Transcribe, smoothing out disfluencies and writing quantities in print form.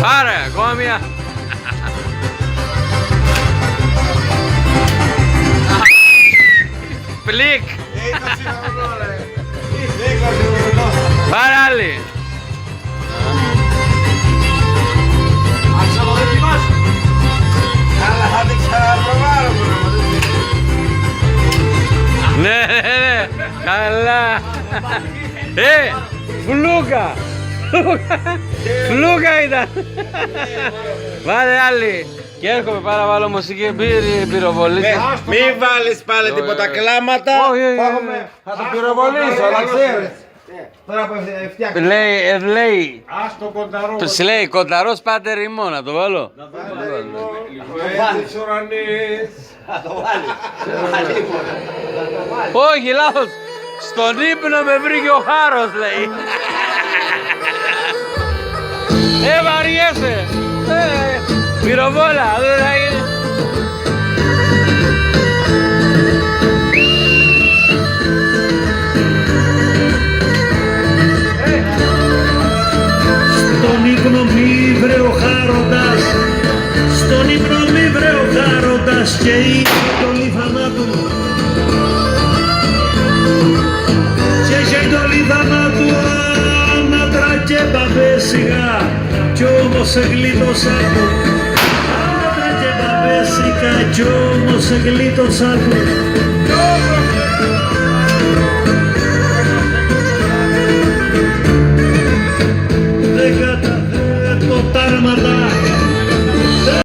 Πάρε, ακόμα μία. Πλικ. Πάρε άλλη. Ναι, ναι, καλά. Φλούκα. Φλούκα ήταν. Βάλε άλλη. Και έρχομαι παραβάλλω μουσική πυροβολή. Μην βάλεις πάλι τίποτα κλάματα. Θα το πυροβολήσω, να ξέρεις. Τώρα που φτιάχνει. Λέει, Ας το κονταρό. τους λέει κονταρός πάτερ ημών, να το βάλω. Της ουρανής. Θα το βάλει. Όχι, λάθος. Στον ύπνο με βρήκε ο Χάρος, λέει. Βαριέσαι. Πυροβόλα, δεν θα γίνει. Στον ύπνο μη βρε ο Χάροντας, στον ύπνο μη βρε ο Χάροντας και είχε το λιθανάτου. Και είχε το λιθανάτου άνατρα και μπαμπέσιγα κι όμως εγλίτωσα του. Άνατρα και μπαμπέσιγα κι όμως εγλίτωσα του. Δεν καταθέτω τάρματα